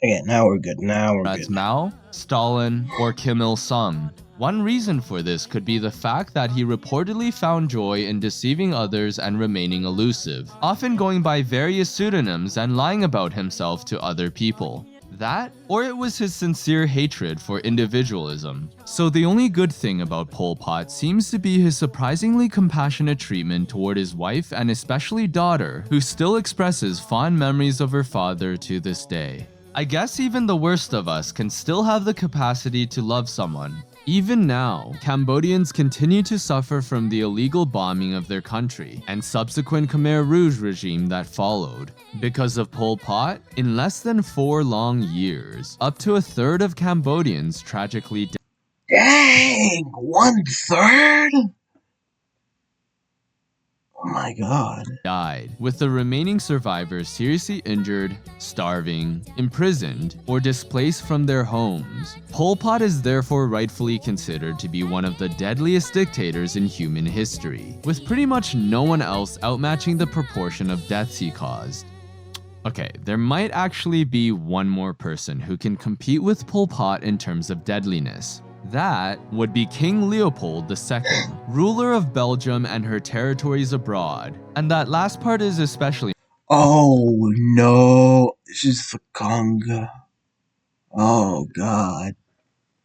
Okay, now we're good. Now we're As good. Mao, Stalin, or Kim Il-sung. One reason for this could be the fact that he reportedly found joy in deceiving others and remaining elusive, often going by various pseudonyms and lying about himself to other people. That, or it was his sincere hatred for individualism. So the only good thing about Pol Pot seems to be his surprisingly compassionate treatment toward his wife and especially daughter, who still expresses fond memories of her father to this day. I guess even the worst of us can still have the capacity to love someone. Even now, Cambodians continue to suffer from the illegal bombing of their country and subsequent Khmer Rouge regime that followed. Because of Pol Pot, in less than 4 long years, up to a third of Cambodians tragically Dang, 1/3? Oh my god. died, with the remaining survivors seriously injured, starving, imprisoned, or displaced from their homes. Pol Pot is therefore rightfully considered to be one of the deadliest dictators in human history, with pretty much no one else outmatching the proportion of deaths he caused. Okay, there might actually be one more person who can compete with Pol Pot in terms of deadliness. That would be King Leopold II, ruler of Belgium and her territories abroad. And that last part is especially Oh no, this is the Congo. Oh god.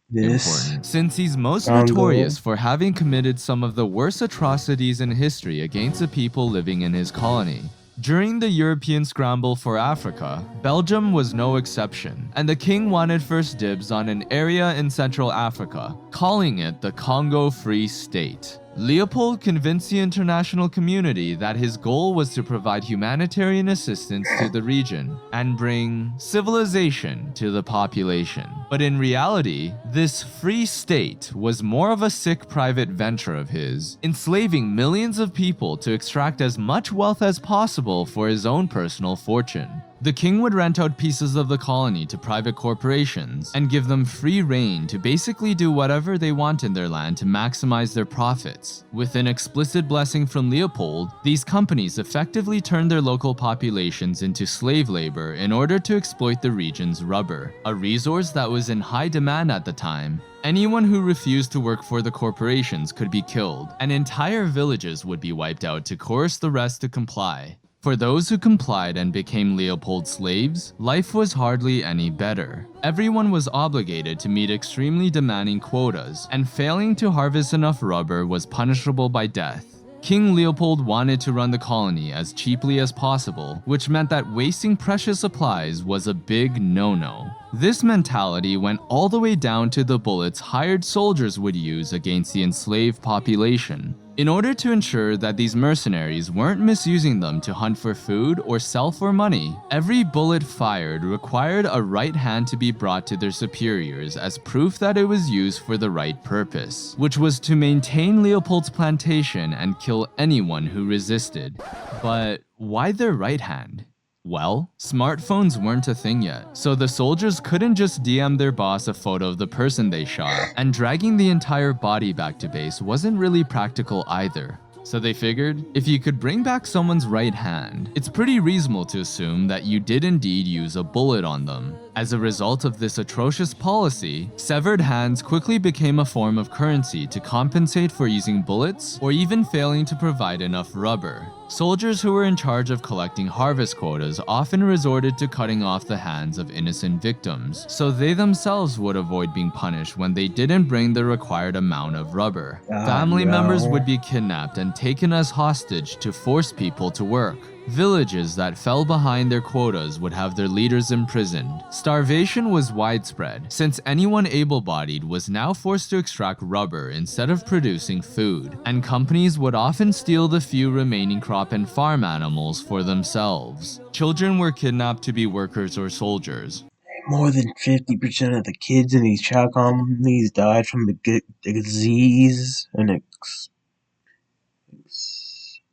This important, since he's most Congo. notorious for having committed some of the worst atrocities in history against the people living in his colony. During the European scramble for Africa, Belgium was no exception, and the king wanted first dibs on an area in Central Africa, calling it the Congo Free State. Leopold convinced the international community that his goal was to provide humanitarian assistance to the region and bring civilization to the population. But in reality, this free state was more of a sick private venture of his, enslaving millions of people to extract as much wealth as possible for his own personal fortune. The king would rent out pieces of the colony to private corporations and give them free rein to basically do whatever they want in their land to maximize their profits. With an explicit blessing from Leopold, these companies effectively turned their local populations into slave labor in order to exploit the region's rubber, a resource that was in high demand at the time. Anyone who refused to work for the corporations could be killed, and entire villages would be wiped out to coerce the rest to comply. For those who complied and became Leopold's slaves, life was hardly any better. Everyone was obligated to meet extremely demanding quotas, and failing to harvest enough rubber was punishable by death. King Leopold wanted to run the colony as cheaply as possible, which meant that wasting precious supplies was a big no-no. This mentality went all the way down to the bullets hired soldiers would use against the enslaved population. In order to ensure that these mercenaries weren't misusing them to hunt for food or sell for money, every bullet fired required a right hand to be brought to their superiors as proof that it was used for the right purpose, which was to maintain Leopold's plantation and kill anyone who resisted. But why their right hand? Well, smartphones weren't a thing yet, so the soldiers couldn't just DM their boss a photo of the person they shot, and dragging the entire body back to base wasn't really practical either. So they figured, if you could bring back someone's right hand, it's pretty reasonable to assume that you did indeed use a bullet on them. As a result of this atrocious policy, severed hands quickly became a form of currency to compensate for using bullets or even failing to provide enough rubber. Soldiers who were in charge of collecting harvest quotas often resorted to cutting off the hands of innocent victims, so they themselves would avoid being punished when they didn't bring the required amount of rubber. Family members would be kidnapped and taken as hostage to force people to work. Villages that fell behind their quotas would have their leaders imprisoned. Starvation was widespread, since anyone able-bodied was now forced to extract rubber instead of producing food, and companies would often steal the few remaining crop and farm animals for themselves. Children were kidnapped to be workers or soldiers. More than 50% of the kids in these child colonies died from the disease and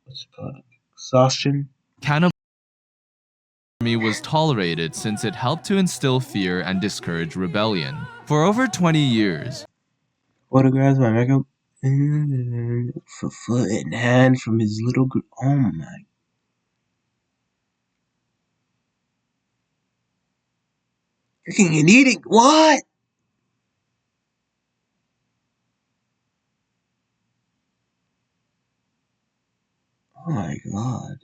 what's it called? Exhaustion. Cannibalism was tolerated since it helped to instill fear and discourage rebellion. For over 20 years, Photographs by makeup for foot and hand from his little group. Oh my. Drinking and eating? What? Oh my god.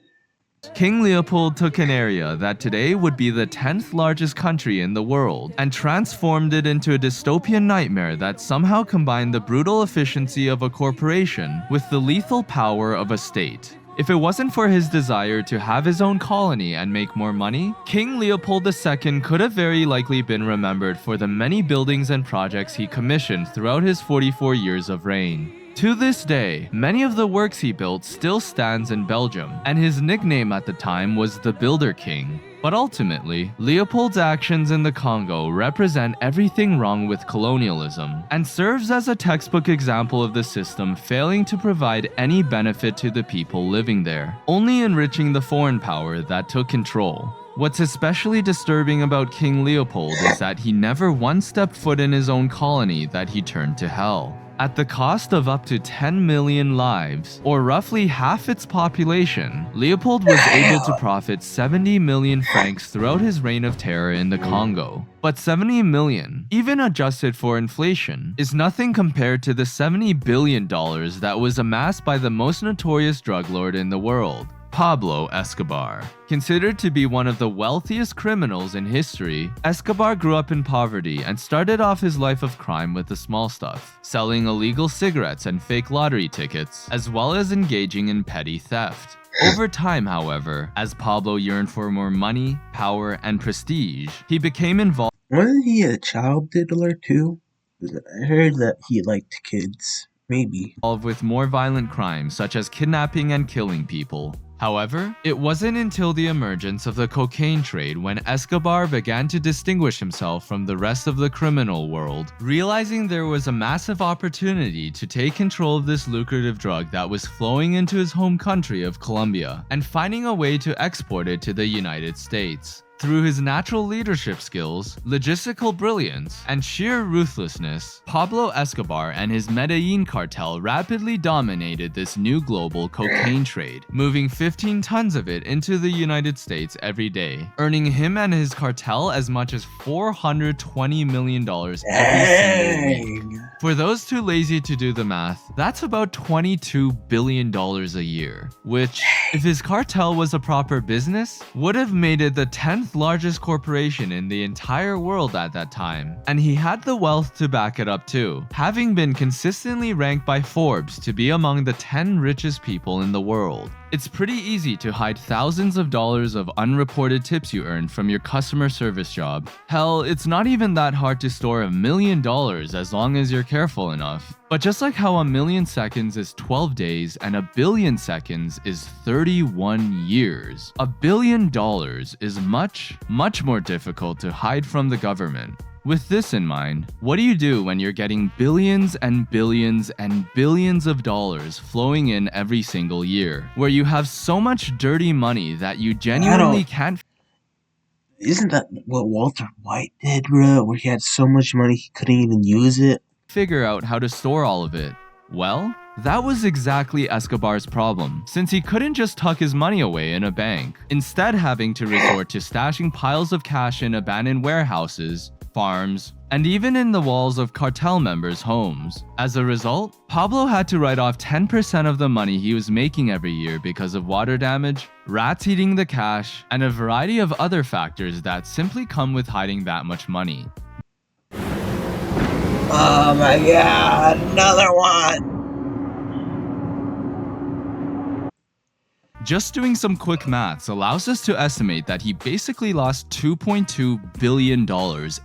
King Leopold took an area that today would be the 10th largest country in the world and transformed it into a dystopian nightmare that somehow combined the brutal efficiency of a corporation with the lethal power of a state. If it wasn't for his desire to have his own colony and make more money, King Leopold II could have very likely been remembered for the many buildings and projects he commissioned throughout his 44 years of reign. To this day, many of the works he built still stands in Belgium, and his nickname at the time was the Builder King. But ultimately, Leopold's actions in the Congo represent everything wrong with colonialism, and serves as a textbook example of the system failing to provide any benefit to the people living there, only enriching the foreign power that took control. What's especially disturbing about King Leopold is that he never once stepped foot in his own colony that he turned to hell. At the cost of up to 10 million lives, or roughly half its population, Leopold was able to profit 70 million francs throughout his reign of terror in the Congo. But 70 million, even adjusted for inflation, is nothing compared to the $70 billion that was amassed by the most notorious drug lord in the world, Pablo Escobar. Considered to be one of the wealthiest criminals in history, Escobar grew up in poverty and started off his life of crime with the small stuff, selling illegal cigarettes and fake lottery tickets, as well as engaging in petty theft. Over time, however, as Pablo yearned for more money, power, and prestige, he became involved. Wasn't he a child diddler too? I heard that he liked kids. Maybe. With more violent crimes such as kidnapping and killing people. However, it wasn't until the emergence of the cocaine trade when Escobar began to distinguish himself from the rest of the criminal world, realizing there was a massive opportunity to take control of this lucrative drug that was flowing into his home country of Colombia, and finding a way to export it to the United States. Through his natural leadership skills, logistical brilliance, and sheer ruthlessness, Pablo Escobar and his Medellin cartel rapidly dominated this new global cocaine trade, moving 15 tons of it into the United States every day, earning him and his cartel as much as $420 million every single week. For those too lazy to do the math, that's about $22 billion a year, which, if his cartel was a proper business, would have made it the 10th largest corporation in the entire world at that time. And he had the wealth to back it up too, having been consistently ranked by Forbes to be among the 10 richest people in the world. It's pretty easy to hide thousands of dollars of unreported tips you earned from your customer service job. Hell, it's not even that hard to store $1 million as long as you're careful enough. But just like how 1 million seconds is 12 days and 1 billion seconds is 31 years, $1 billion is much more difficult to hide from the government. With this in mind, what do you do when you're getting billions and billions and billions of dollars flowing in every single year, where you have so much dirty money that you genuinely can't... Isn't that what Walter White did, bro? Where he had so much money he couldn't even use it? Figure out how to store all of it? Well, that was exactly Escobar's problem, since he couldn't just tuck his money away in a bank, instead having to resort to stashing piles of cash in abandoned warehouses, farms, and even in the walls of cartel members' homes. As a result, Pablo had to write off 10% of the money he was making every year because of water damage, rats eating the cash, and a variety of other factors that simply come with hiding that much money. Oh my god, another one! Just doing some quick maths allows us to estimate that he basically lost $2.2 billion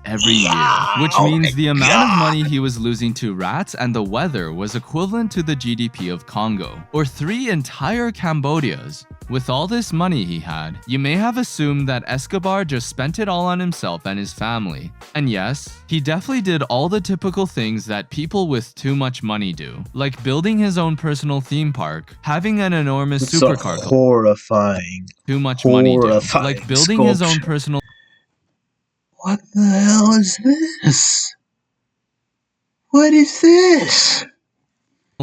every year, which means the amount of money he was losing to rats and the weather was equivalent to the GDP of Congo, or 3 entire Cambodias. With all this money he had, you may have assumed that Escobar just spent it all on himself and his family. And yes, he definitely did all the typical things that people with too much money do, like building his own personal theme park, having an enormous supercar. Horrifying. Too much money do, like building his own personal... What the hell is this? What is this?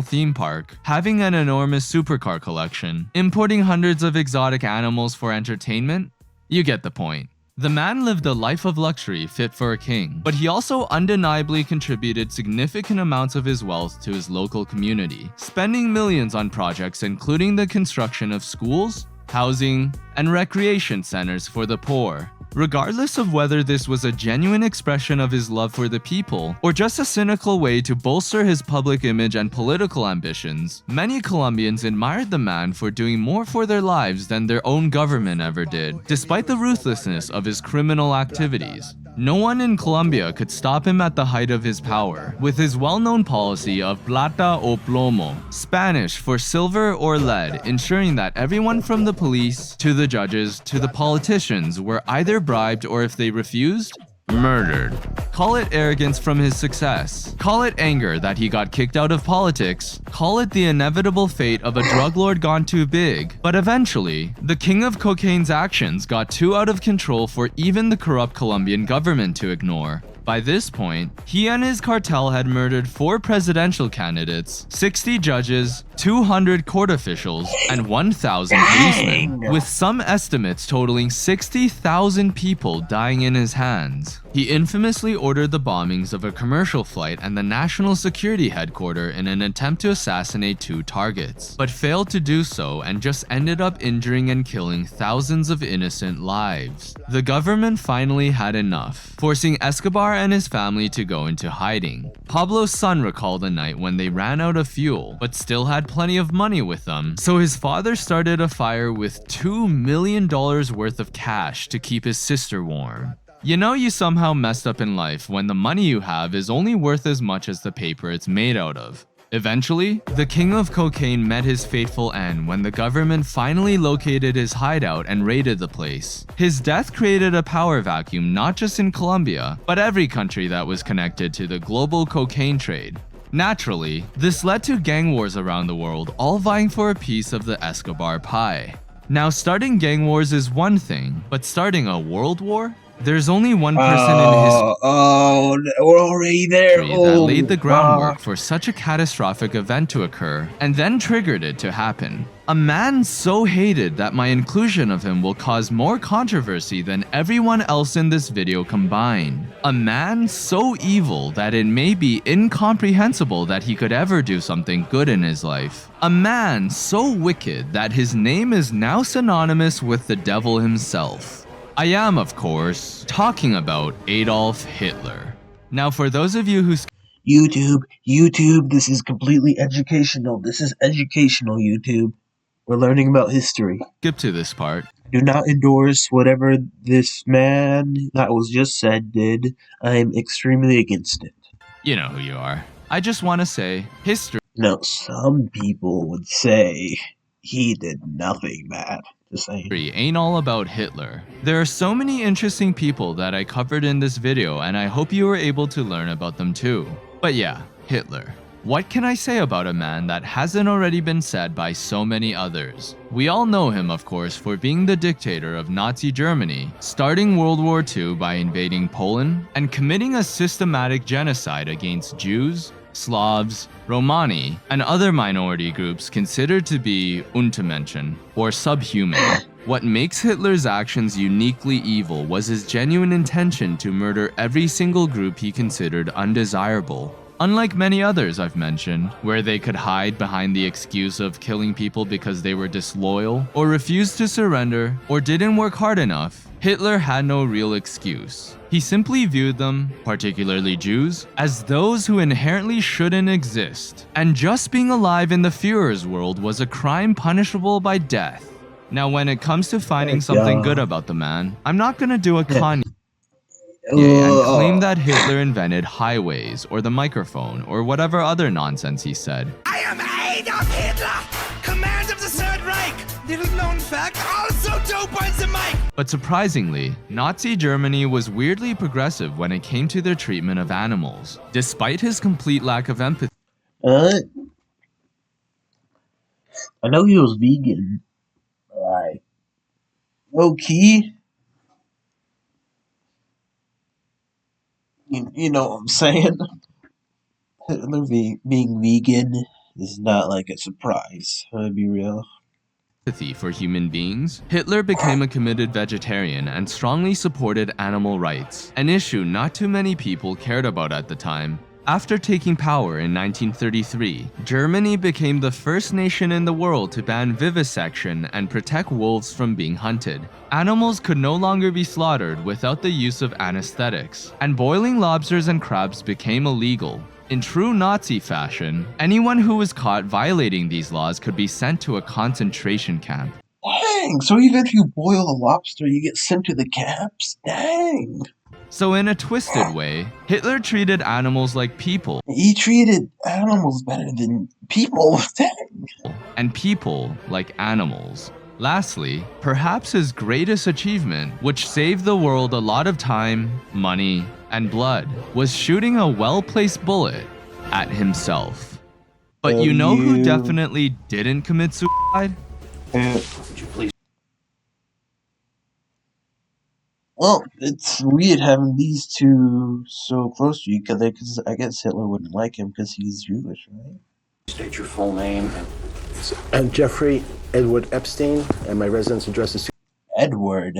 Theme park, having an enormous supercar collection, importing hundreds of exotic animals for entertainment? You get the point. The man lived a life of luxury fit for a king, but he also undeniably contributed significant amounts of his wealth to his local community, spending millions on projects including the construction of schools, housing, and recreation centers for the poor. Regardless of whether this was a genuine expression of his love for the people or just a cynical way to bolster his public image and political ambitions, many Colombians admired the man for doing more for their lives than their own government ever did, despite the ruthlessness of his criminal activities. No one in Colombia could stop him at the height of his power, with his well-known policy of plata o plomo, Spanish for silver or lead, ensuring that everyone from the police, to the judges, to the politicians were either bribed or, if they refused, murdered. Call it arrogance from his success. Call it anger that he got kicked out of politics. Call it the inevitable fate of a drug lord gone too big. But eventually, the king of cocaine's actions got too out of control for even the corrupt Colombian government to ignore. By this point, he and his cartel had murdered 4 presidential candidates, 60 judges, 200 court officials, and 1,000 policemen, with some estimates totaling 60,000 people dying in his hands. He infamously ordered the bombings of a commercial flight and the national security headquarters in an attempt to assassinate 2 targets, but failed to do so and just ended up injuring and killing thousands of innocent lives. The government finally had enough, forcing Escobar and his family to go into hiding. Pablo's son recalled a night when they ran out of fuel, but still had plenty of money with them, so his father started a fire with $2 million worth of cash to keep his sister warm. You know you somehow messed up in life when the money you have is only worth as much as the paper it's made out of. Eventually, the king of cocaine met his fateful end when the government finally located his hideout and raided the place. His death created a power vacuum not just in Colombia, but every country that was connected to the global cocaine trade. Naturally, this led to gang wars around the world, all vying for a piece of the Escobar pie. Now, starting gang wars is one thing, but starting a world war? There's only one person in history we're already there. that laid the groundwork for such a catastrophic event to occur and then triggered it to happen. A man so hated that my inclusion of him will cause more controversy than everyone else in this video combined. A man so evil that it may be incomprehensible that he could ever do something good in his life. A man so wicked that his name is now synonymous with the devil himself. I am, of course, talking about Adolf Hitler. Now, for those of you who YouTube, this is completely educational. This is educational, YouTube. We're learning about history. skip to this part, Do not endorse whatever this man that was just said did. I am extremely against it. you know who you are. I just want to say, history No, some people would say he did nothing bad. Just saying. ain't all about Hitler. There are so many interesting people that I covered in this video, and I hope you were able to learn about them too. But yeah, Hitler. What can I say about a man that hasn't already been said by so many others? We all know him, of course, for being the dictator of Nazi Germany, starting World War II by invading Poland and committing a systematic genocide against Jews, Slavs, Romani, and other minority groups considered to be Untermenschen, or subhuman. What makes Hitler's actions uniquely evil was his genuine intention to murder every single group he considered undesirable. Unlike many others I've mentioned, where they could hide behind the excuse of killing people because they were disloyal, or refused to surrender, or didn't work hard enough, Hitler had no real excuse. He simply viewed them, particularly Jews, as those who inherently shouldn't exist, and just being alive in the Führer's world was a crime punishable by death. Now, when it comes to finding something good about the man, I'm not gonna do a Kanye and claim that Hitler invented highways or the microphone or whatever other nonsense he said. I am Adolf Hitler, command of the Third Reich. Little known fact, also dope on the mic. But surprisingly, Nazi Germany was weirdly progressive when it came to their treatment of animals, despite his complete lack of empathy. I know he was vegan. Like, low key. You know what I'm saying? Hitler being vegan is not like a surprise. I'm gonna be real. sympathy for human beings, Hitler became a committed vegetarian and strongly supported animal rights, an issue not too many people cared about at the time. After taking power in 1933, Germany became the first nation in the world to ban vivisection and protect wolves from being hunted. Animals could no longer be slaughtered without the use of anesthetics, and boiling lobsters and crabs became illegal. In true Nazi fashion, anyone who was caught violating these laws could be sent to a concentration camp. Dang, so even if you boil a lobster, you get sent to the camps? Dang. So in a twisted way, Hitler treated animals like people, He treated animals better than people. Dang. and people like animals. Lastly, perhaps his greatest achievement, which saved the world a lot of time, money, and blood, was shooting a well-placed bullet at himself. But you know who definitely didn't commit suicide? Well, it's weird having these two so close to each other because I guess Hitler wouldn't like him because he's Jewish, right? State your full name. I'm Jeffrey Edward Epstein, and my residence address is Edward.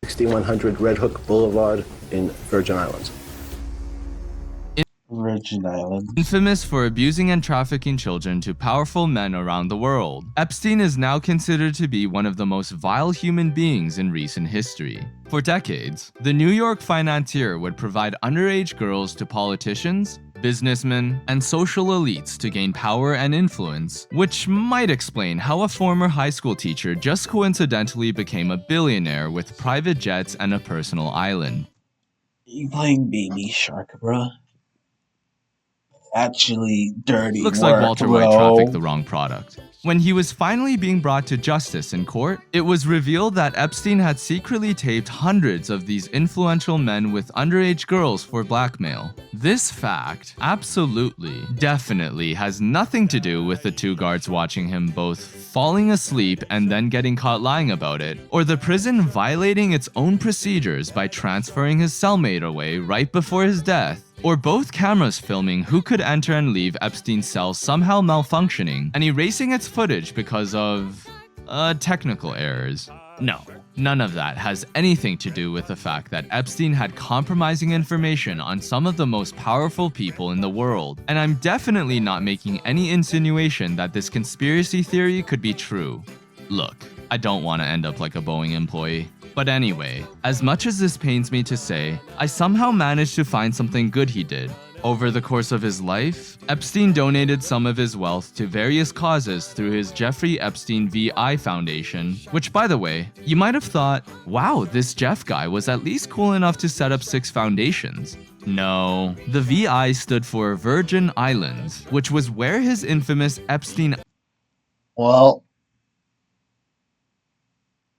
6100 Red Hook Boulevard in Virgin Islands. Virgin Islands. Infamous for abusing and trafficking children to powerful men around the world, Epstein is now considered to be one of the most vile human beings in recent history. For decades, the New York financier would provide underage girls to politicians, businessmen, and social elites to gain power and influence, which might explain how a former high school teacher just coincidentally became a billionaire with private jets and a personal island. You playing Baby Shark, bruh? Actually dirty Looks work, like Walter bro. White trafficked the wrong product. When he was finally being brought to justice in court, it was revealed that Epstein had secretly taped hundreds of these influential men with underage girls for blackmail. This fact absolutely, definitely has nothing to do with the two guards watching him both falling asleep and then getting caught lying about it, or the prison violating its own procedures by transferring his cellmate away right before his death, or both cameras filming who could enter and leave Epstein's cell somehow malfunctioning and erasing its footage because of technical errors. No, none of that has anything to do with the fact that Epstein had compromising information on some of the most powerful people in the world, and I'm definitely not making any insinuation that this conspiracy theory could be true. Look, I don't want to end up like a Boeing employee. But anyway, as much as this pains me to say, I somehow managed to find something good he did. Over the course of his life, Epstein donated some of his wealth to various causes through his Jeffrey Epstein VI Foundation, which, by the way, you might have thought, wow, this Jeff guy was at least cool enough to set up 6 foundations. No, the VI stood for Virgin Islands, which was where his infamous Epstein Well,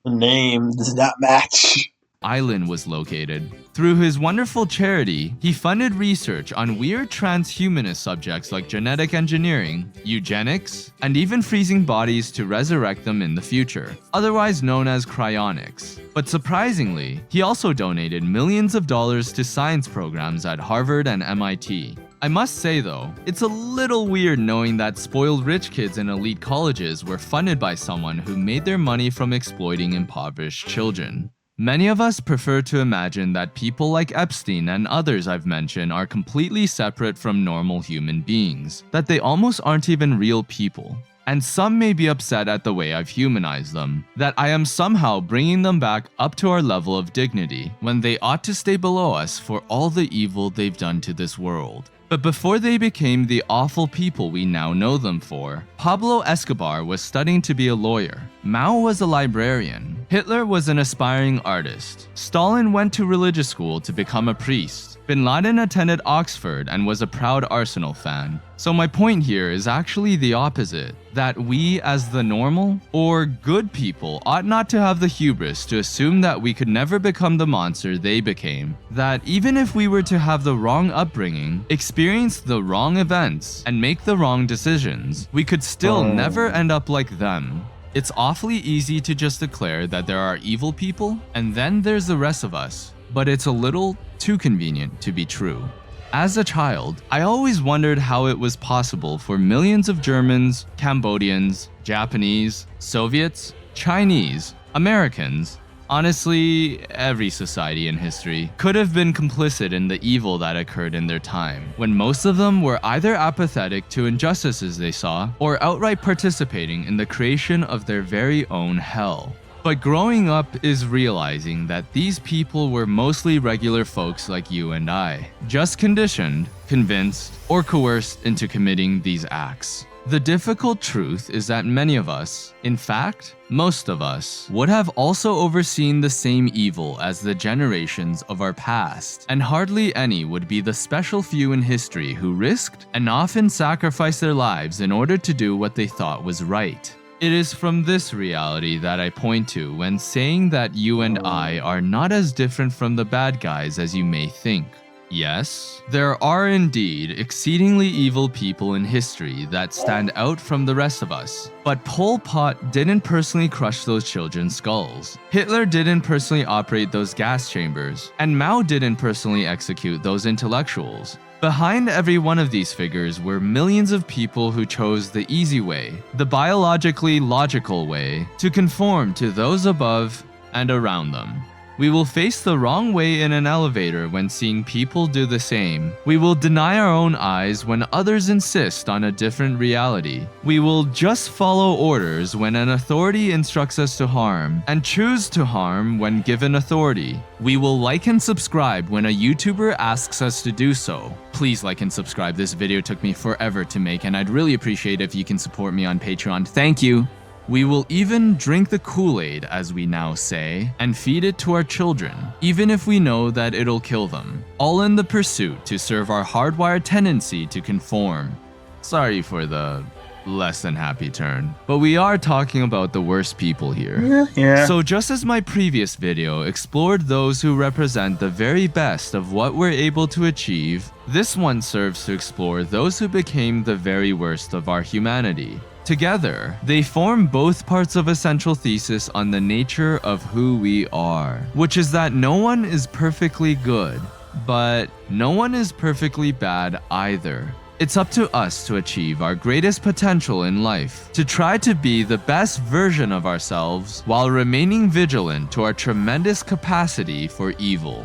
the name does not match. Island was located. Through his wonderful charity, he funded research on weird transhumanist subjects like genetic engineering, eugenics, and even freezing bodies to resurrect them in the future, otherwise known as cryonics. But surprisingly, he also donated millions of dollars to science programs at Harvard and MIT. I must say though, it's a little weird knowing that spoiled rich kids in elite colleges were funded by someone who made their money from exploiting impoverished children. Many of us prefer to imagine that people like Epstein and others I've mentioned are completely separate from normal human beings, that they almost aren't even real people. And some may be upset at the way I've humanized them, that I am somehow bringing them back up to our level of dignity, when they ought to stay below us for all the evil they've done to this world. But before they became the awful people we now know them for, Pablo Escobar was studying to be a lawyer, Mao was a librarian, Hitler was an aspiring artist, Stalin went to religious school to become a priest, Bin Laden attended Oxford and was a proud Arsenal fan. So my point here is actually the opposite, that we as the normal, or good people ought not to have the hubris to assume that we could never become the monster they became, that even if we were to have the wrong upbringing, experience the wrong events, and make the wrong decisions, we could still never end up like them. It's awfully easy to just declare that there are evil people, and then there's the rest of us, but it's a little too convenient to be true. As a child, I always wondered how it was possible for millions of Germans, Cambodians, Japanese, Soviets, Chinese, Americans. Honestly, every society in history could have been complicit in the evil that occurred in their time, when most of them were either apathetic to injustices they saw, or outright participating in the creation of their very own hell. But growing up is realizing that these people were mostly regular folks like you and I, just conditioned, convinced, or coerced into committing these acts. The difficult truth is that many of us, in fact, most of us, would have also overseen the same evil as the generations of our past, and hardly any would be the special few in history who risked and often sacrificed their lives in order to do what they thought was right. It is from this reality that I point to when saying that you and I are not as different from the bad guys as you may think. Yes, there are indeed exceedingly evil people in history that stand out from the rest of us. But Pol Pot didn't personally crush those children's skulls. Hitler didn't personally operate those gas chambers. And Mao didn't personally execute those intellectuals. Behind every one of these figures were millions of people who chose the easy way, the biologically logical way, to conform to those above and around them. We will face the wrong way in an elevator when seeing people do the same. We will deny our own eyes when others insist on a different reality. We will just follow orders when an authority instructs us to harm, and choose to harm when given authority. We will like and subscribe when a YouTuber asks us to do so. Please like and subscribe. This video took me forever to make, and I'd really appreciate if you can support me on Patreon. Thank you. We will even drink the Kool-Aid, as we now say, and feed it to our children, even if we know that it'll kill them, all in the pursuit to serve our hardwired tendency to conform. Sorry for the less than happy turn, but we are talking about the worst people here. Yeah. So just as my previous video explored those who represent the very best of what we're able to achieve, this one serves to explore those who became the very worst of our humanity. Together, they form both parts of a central thesis on the nature of who we are, which is that no one is perfectly good, but no one is perfectly bad either. It's up to us to achieve our greatest potential in life, to try to be the best version of ourselves while remaining vigilant to our tremendous capacity for evil.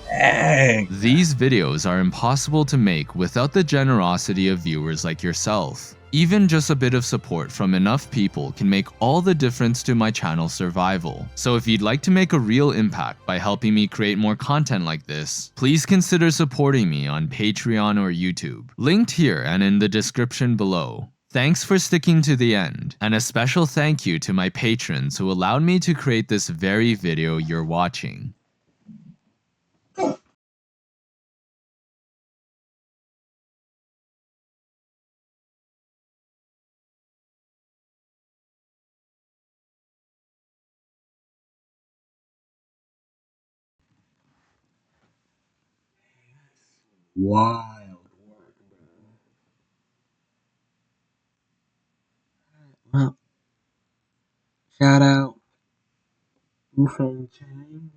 Dang. These videos are impossible to make without the generosity of viewers like yourself. Even just a bit of support from enough people can make all the difference to my channel's survival. So if you'd like to make a real impact by helping me create more content like this, please consider supporting me on Patreon or YouTube, linked here and in the description below. Thanks for sticking to the end, and a special thank you to my patrons who allowed me to create this very video you're watching. Wild. Well, shout out Wu-Fang Chang.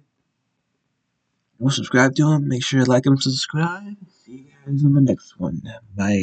Go subscribe to him. Make sure to like him, subscribe. See you guys in the next one. Bye.